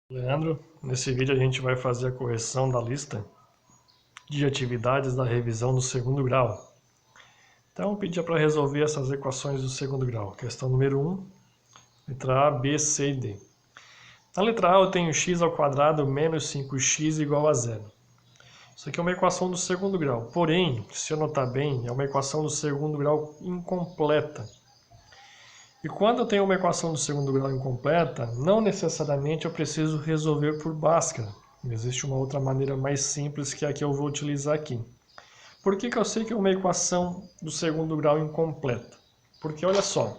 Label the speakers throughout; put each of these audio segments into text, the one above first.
Speaker 1: Leandro, nesse vídeo a gente vai fazer a correção da lista de atividades da revisão do segundo grau. Então, pedia para resolver essas equações do segundo grau. Questão número 1, letra A, B, C e D. Na letra A eu tenho x ao quadrado menos 5x igual a zero. Isso aqui é uma equação do segundo grau. Porém, se eu notar bem, é uma equação do segundo grau incompleta. E quando eu tenho uma equação do segundo grau incompleta, não necessariamente eu preciso resolver por Bhaskara. Existe uma outra maneira mais simples que é a que eu vou utilizar aqui. Por que eu sei que é uma equação do segundo grau incompleta? Porque olha só,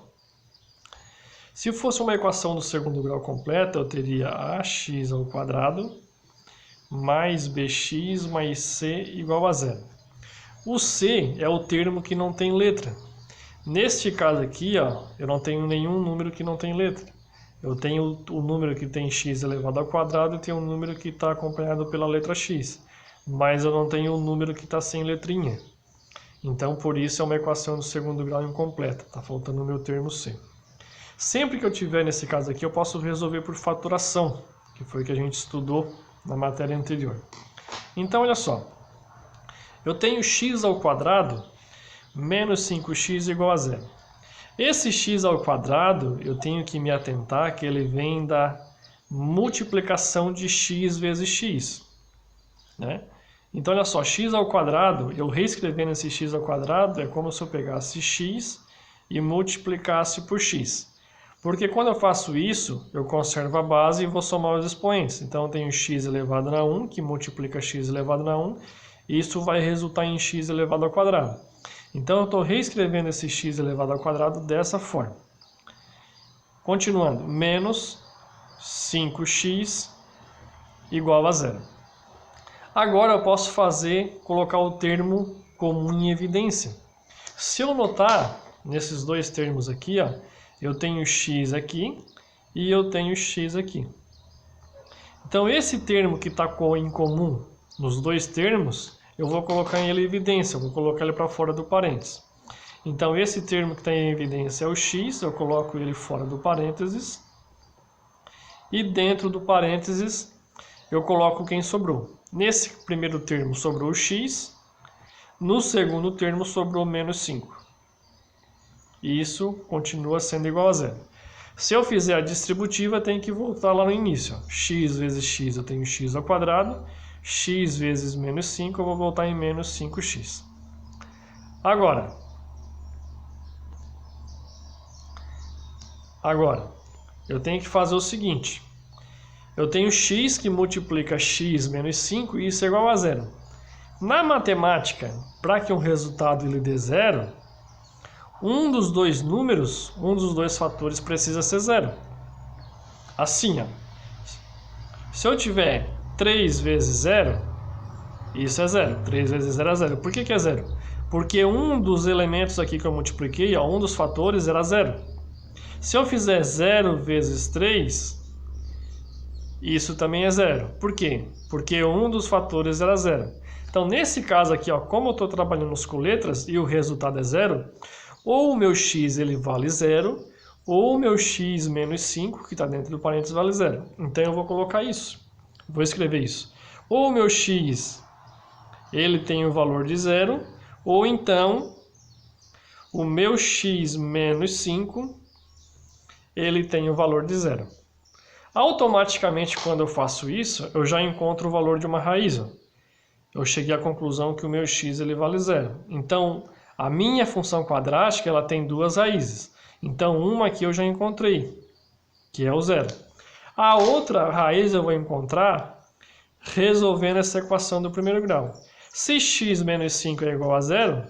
Speaker 1: se fosse uma equação do segundo grau completa, eu teria ax ao quadrado mais bx mais c igual a zero. O c é o termo que não tem letra. Neste caso aqui, ó, eu não tenho nenhum número que não tem letra. Eu tenho o número que tem x elevado ao quadrado e tenho um número que está acompanhado pela letra x. Mas eu não tenho o número que está sem letrinha. Então, por isso é uma equação do segundo grau incompleta. Está faltando o meu termo c. Sempre que eu tiver nesse caso aqui, eu posso resolver por fatoração, que foi o que a gente estudou na matéria anterior. Então, olha só. Eu tenho x ao quadrado menos 5x igual a zero. Esse x ao quadrado, eu tenho que me atentar que ele vem da multiplicação de x vezes x, né? Então, olha só, x ao quadrado, eu reescrevendo esse x ao quadrado, é como se eu pegasse x e multiplicasse por x. Porque quando eu faço isso, eu conservo a base e vou somar os expoentes. Então, eu tenho x elevado a 1, que multiplica x elevado a 1, e isso vai resultar em x elevado ao quadrado. Então, eu estou reescrevendo esse x elevado ao quadrado dessa forma. Continuando, menos 5x igual a zero. Agora eu posso colocar o termo comum em evidência. Se eu notar, nesses dois termos aqui, ó, eu tenho x aqui e eu tenho x aqui. Então, esse termo que está em comum nos dois termos, eu vou colocar em evidência, eu vou colocar ele para fora do parênteses. Então, esse termo que está em evidência é o x, eu coloco ele fora do parênteses. E dentro do parênteses, eu coloco quem sobrou. Nesse primeiro termo sobrou o x, no segundo termo sobrou menos 5. E isso continua sendo igual a zero. Se eu fizer a distributiva, tem que voltar lá no início. Ó. X vezes x, eu tenho x ao quadrado. X vezes menos 5, eu vou voltar em menos 5x. Agora, eu tenho que fazer o seguinte. Eu tenho x que multiplica x menos 5 e isso é igual a zero. Na matemática, para que um resultado ele dê zero, um dos dois números, um dos dois fatores precisa ser zero. Assim, ó. Se eu tiver 3 vezes 0, isso é 0. 3 vezes 0 é 0. Por que é 0? Porque um dos elementos aqui que eu multipliquei, ó, um dos fatores era 0. Se eu fizer 0 vezes 3, isso também é 0. Por quê? Porque um dos fatores era 0. Então, nesse caso aqui, ó, como eu estou trabalhando com letras e o resultado é 0, ou o meu x ele vale 0, ou o meu x menos 5, que está dentro do parênteses, vale 0. Então, eu vou colocar isso. Vou escrever isso. Ou o meu x ele tem o valor de 0, ou então o meu x menos 5 ele tem o valor de 0. Automaticamente, quando eu faço isso, eu já encontro o valor de uma raiz. Eu cheguei à conclusão que o meu x ele vale 0. Então, a minha função quadrática ela tem duas raízes. Então, uma aqui eu já encontrei, que é o 0. A outra raiz eu vou encontrar resolvendo essa equação do primeiro grau. Se x menos 5 é igual a 0,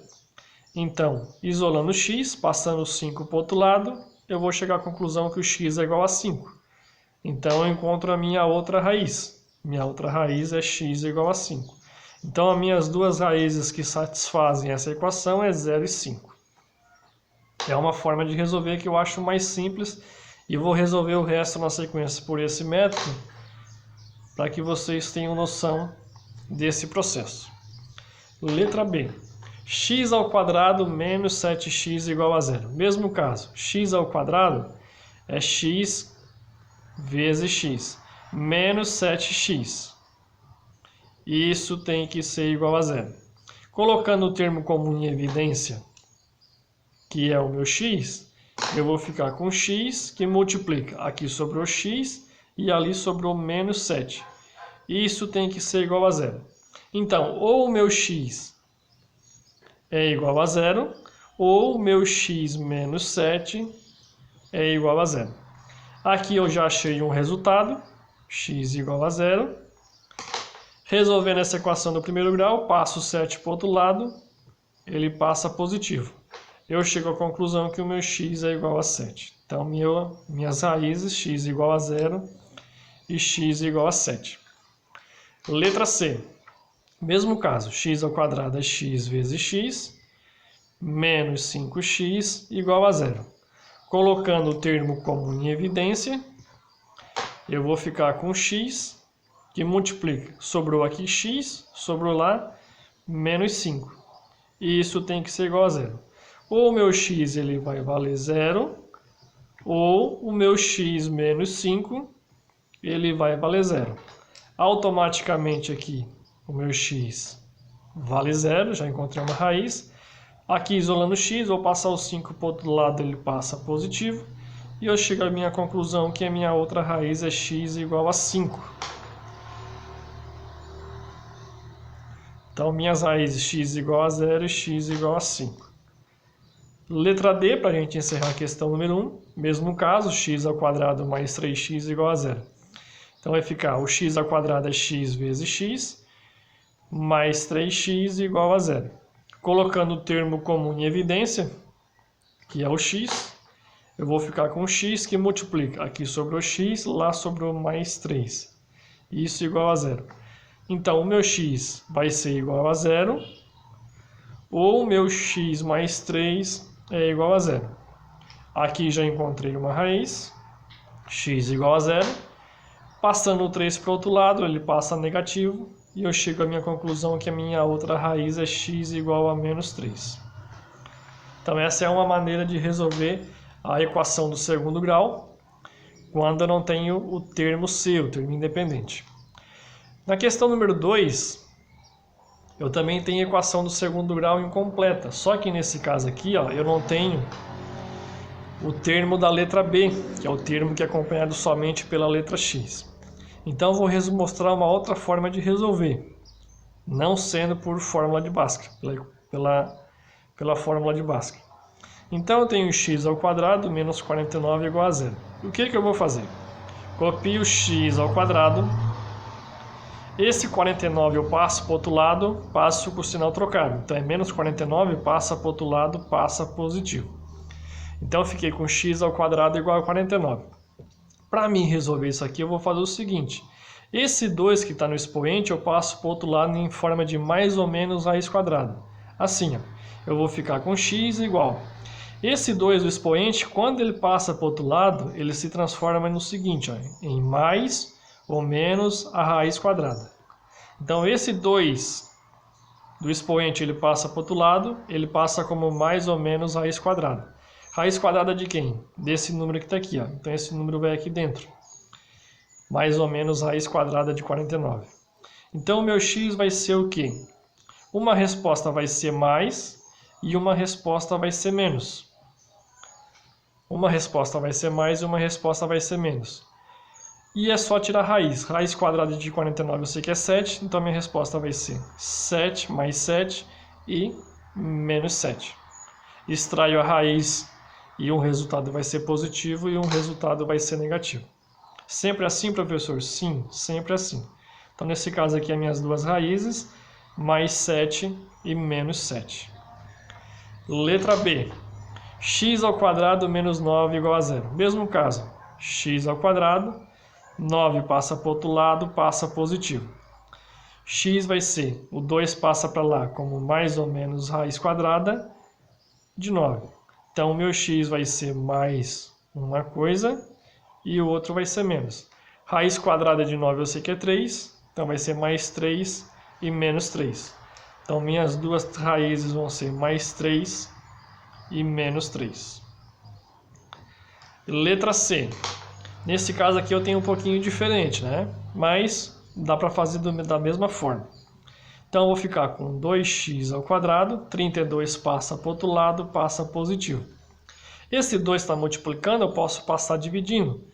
Speaker 1: então, isolando x, passando 5 para o outro lado, eu vou chegar à conclusão que o x é igual a 5. Então, eu encontro a minha outra raiz. Minha outra raiz é x igual a 5. Então, as minhas duas raízes que satisfazem essa equação é 0 e 5. É uma forma de resolver que eu acho mais simples e vou resolver o resto na sequência por esse método para que vocês tenham noção desse processo. Letra B. X ao quadrado menos 7x igual a 0. Mesmo caso, x ao quadrado é x vezes x. menos 7x. Isso tem que ser igual a zero. Colocando o termo comum em evidência, que é o meu x, eu vou ficar com x que multiplica. Aqui sobrou x e ali sobrou menos 7. Isso tem que ser igual a zero. Então, ou o meu x é igual a zero, ou o meu x menos 7 é igual a zero. Aqui eu já achei um resultado, x igual a zero. Resolvendo essa equação do primeiro grau, passo o 7 para o outro lado, ele passa positivo. Eu chego à conclusão que o meu x é igual a 7. Então, minhas raízes, x igual a zero e x igual a 7. Letra C. Mesmo caso, x ao quadrado é x vezes x, menos 5x igual a zero. Colocando o termo comum em evidência, eu vou ficar com x, que multiplica. Sobrou aqui x, sobrou lá menos 5. E isso tem que ser igual a zero. Ou o meu x ele vai valer zero, ou o meu x menos 5 ele vai valer zero. Automaticamente aqui o meu x vale zero, já encontrei uma raiz. Aqui isolando o x, vou passar o 5 para o outro lado, ele passa positivo. E eu chego à minha conclusão que a minha outra raiz é x igual a 5. Então, minhas raízes x igual a 0 e x igual a 5. Letra D, para a gente encerrar a questão número 1. Mesmo caso, x ao quadrado mais 3x igual a 0. Então, vai ficar o x ao quadrado é x vezes x, mais 3x igual a 0. Colocando o termo comum em evidência, que é o x, eu vou ficar com o x que multiplica. Aqui sobrou x, lá sobrou mais 3. Isso igual a 0. Então, o meu x vai ser igual a 0, ou o meu x mais 3 é igual a 0. Aqui já encontrei uma raiz, x igual a 0. Passando o 3 para o outro lado, ele passa negativo, e eu chego à minha conclusão que a minha outra raiz é x igual a menos 3. Então, essa é uma maneira de resolver a equação do segundo grau, quando eu não tenho o termo C, o termo independente. Na questão número 2, eu também tenho a equação do segundo grau incompleta. Só que nesse caso aqui, ó, eu não tenho o termo da letra B, que é o termo que é acompanhado somente pela letra x. Então, eu vou mostrar uma outra forma de resolver, não sendo por fórmula de Bhaskara, pela fórmula de Bhaskara. Então, eu tenho x ao quadrado menos 49 igual a 0. O que eu vou fazer? Copio x ao quadrado. Esse 49 eu passo para o outro lado, passo com o sinal trocado. Então, é menos 49, passa para o outro lado, passa positivo. Então, eu fiquei com x ao quadrado igual a 49. Para mim resolver isso aqui, eu vou fazer o seguinte. Esse 2 que está no expoente, eu passo para o outro lado em forma de mais ou menos raiz quadrada. Assim, ó, eu vou ficar com x igual. Esse 2 do expoente, quando ele passa para o outro lado, ele se transforma no seguinte, ó, em mais ou menos a raiz quadrada. Então, esse 2 do expoente, ele passa para o outro lado, ele passa como mais ou menos raiz quadrada. Raiz quadrada de quem? Desse número que está aqui, ó. Então, esse número vai aqui dentro. Mais ou menos raiz quadrada de 49. Então, o meu x vai ser o quê? Uma resposta vai ser mais e uma resposta vai ser menos. Uma resposta vai ser mais e uma resposta vai ser menos. E é só tirar a raiz. Raiz quadrada de 49 eu sei que é 7, então minha resposta vai ser 7 mais 7 e menos 7. Extraio a raiz e um resultado vai ser positivo e um resultado vai ser negativo. Sempre assim, professor? Sim, sempre assim. Então, nesse caso aqui, as minhas duas raízes, mais 7 e menos 7. Letra B. X ao quadrado menos 9 igual a 0. Mesmo caso, x ao quadrado, 9 passa para o outro lado, passa positivo. X vai ser, o 2 passa para lá como mais ou menos raiz quadrada de 9. Então, o meu x vai ser mais uma coisa e o outro vai ser menos. Raiz quadrada de 9 eu sei que é 3, então vai ser mais 3 e menos 3. Então, minhas duas raízes vão ser mais 3 e menos 3. Letra C. Nesse caso aqui eu tenho um pouquinho diferente, né? Mas dá para fazer da mesma forma. Então eu vou ficar com 2x ao quadrado, 32 passa para o outro lado, passa positivo. Esse 2 está multiplicando, eu posso passar dividindo.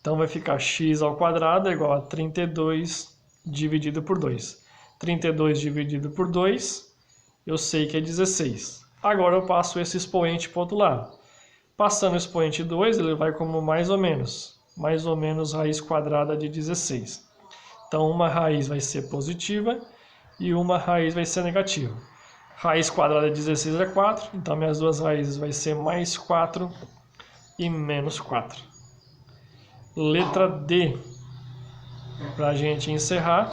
Speaker 1: Então vai ficar x ao quadrado é igual a 32 dividido por 2. 32 dividido por 2, eu sei que é 16. Agora eu passo esse expoente para o outro lado. Passando o expoente 2, ele vai como mais ou menos raiz quadrada de 16. Então uma raiz vai ser positiva e uma raiz vai ser negativa. Raiz quadrada de 16 é 4, então minhas duas raízes vai ser mais 4 e menos 4. Letra D, para a gente encerrar.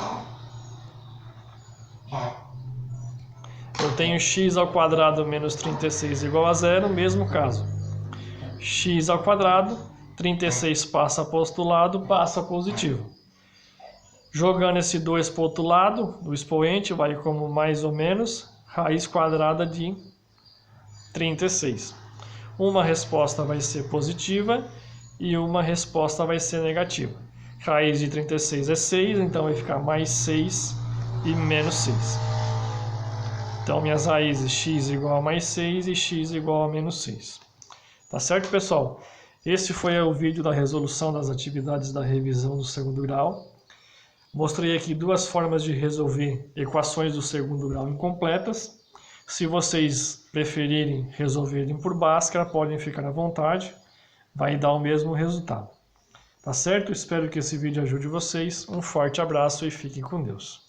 Speaker 1: Eu tenho x ao quadrado menos 36 igual a zero, mesmo caso. X ao quadrado, 36 passa para o outro lado, passa positivo. Jogando esse 2 para o outro lado, o expoente vai como mais ou menos raiz quadrada de 36. Uma resposta vai ser positiva e uma resposta vai ser negativa. Raiz de 36 é 6, então vai ficar mais 6 e menos 6. Então minhas raízes x igual a mais 6 e x igual a menos 6. Tá certo, pessoal? Esse foi o vídeo da resolução das atividades da revisão do segundo grau. Mostrei aqui duas formas de resolver equações do segundo grau incompletas. Se vocês preferirem resolverem por Bhaskara, podem ficar à vontade. Vai dar o mesmo resultado. Tá certo? Espero que esse vídeo ajude vocês. Um forte abraço e fiquem com Deus.